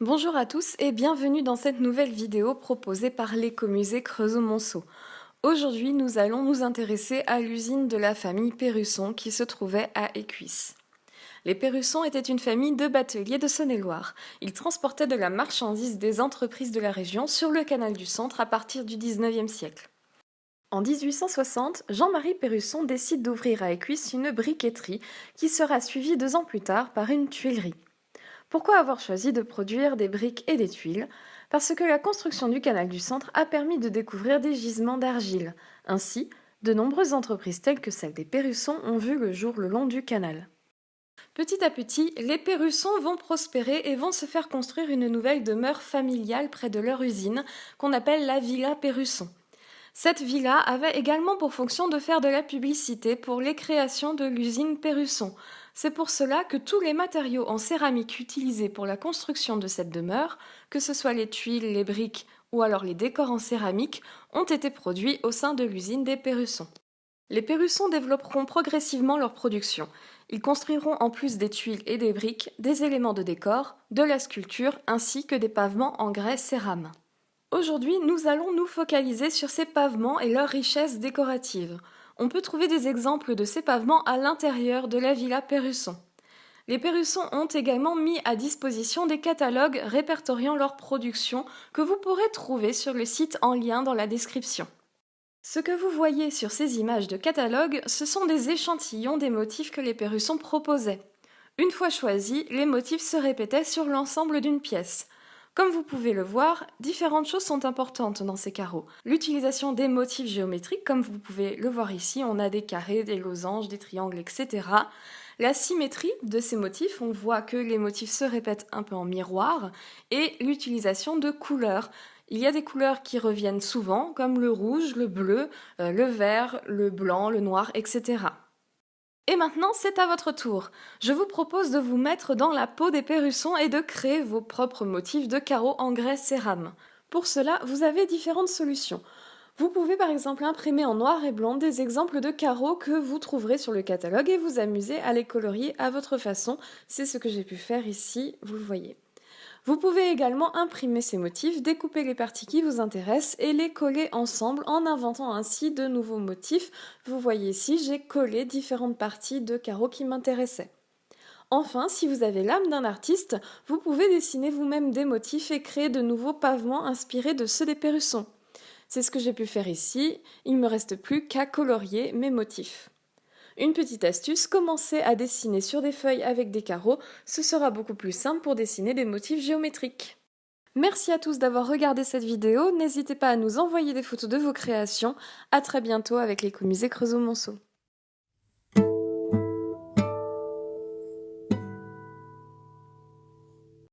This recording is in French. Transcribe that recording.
Bonjour à tous et bienvenue dans cette nouvelle vidéo proposée par l'écomusée Creusot-Monceau. Aujourd'hui, nous allons nous intéresser à l'usine de la famille Perrusson qui se trouvait à Écuisses. Les Perrusson étaient une famille de bateliers de Saône-et-Loire. Ils transportaient de la marchandise des entreprises de la région sur le canal du Centre à partir du 19e siècle. En 1860, Jean-Marie Perrusson décide d'ouvrir à Écuisses une briqueterie qui sera suivie 2 ans plus tard par une tuilerie. Pourquoi avoir choisi de produire des briques et des tuiles? Parce que la construction du canal du Centre a permis de découvrir des gisements d'argile. Ainsi, de nombreuses entreprises telles que celle des Perrusson ont vu le jour le long du canal. Petit à petit, les Perrusson vont prospérer et vont se faire construire une nouvelle demeure familiale près de leur usine, qu'on appelle la Villa Perrusson. Cette villa avait également pour fonction de faire de la publicité pour les créations de l'usine Perrusson. C'est pour cela que tous les matériaux en céramique utilisés pour la construction de cette demeure, que ce soit les tuiles, les briques ou alors les décors en céramique, ont été produits au sein de l'usine des Perrusson. Les Perrusson développeront progressivement leur production. Ils construiront en plus des tuiles et des briques, des éléments de décor, de la sculpture ainsi que des pavements en grès cérame. Aujourd'hui, nous allons nous focaliser sur ces pavements et leur richesse décorative. On peut trouver des exemples de ces pavements à l'intérieur de la villa Perrusson. Les Perrusson ont également mis à disposition des catalogues répertoriant leur production que vous pourrez trouver sur le site en lien dans la description. Ce que vous voyez sur ces images de catalogue, ce sont des échantillons des motifs que les Perrusson proposaient. Une fois choisis, les motifs se répétaient sur l'ensemble d'une pièce. Comme vous pouvez le voir, différentes choses sont importantes dans ces carreaux. L'utilisation des motifs géométriques, comme vous pouvez le voir ici, on a des carrés, des losanges, des triangles, etc. La symétrie de ces motifs, on voit que les motifs se répètent un peu en miroir, et l'utilisation de couleurs. Il y a des couleurs qui reviennent souvent, comme le rouge, le bleu, le vert, le blanc, le noir, etc. Et maintenant, c'est à votre tour. Je vous propose de vous mettre dans la peau des Perrusson et de créer vos propres motifs de carreaux en grès cérame. Pour cela, vous avez différentes solutions. Vous pouvez par exemple imprimer en noir et blanc des exemples de carreaux que vous trouverez sur le catalogue et vous amuser à les colorier à votre façon. C'est ce que j'ai pu faire ici, vous le voyez. Vous pouvez également imprimer ces motifs, découper les parties qui vous intéressent et les coller ensemble en inventant ainsi de nouveaux motifs. Vous voyez ici, j'ai collé différentes parties de carreaux qui m'intéressaient. Enfin, si vous avez l'âme d'un artiste, vous pouvez dessiner vous-même des motifs et créer de nouveaux pavements inspirés de ceux des Perrusson. C'est ce que j'ai pu faire ici, il ne me reste plus qu'à colorier mes motifs. Une petite astuce, commencez à dessiner sur des feuilles avec des carreaux, ce sera beaucoup plus simple pour dessiner des motifs géométriques. Merci à tous d'avoir regardé cette vidéo, n'hésitez pas à nous envoyer des photos de vos créations, à très bientôt avec l'écomusée Creusot-Monceau.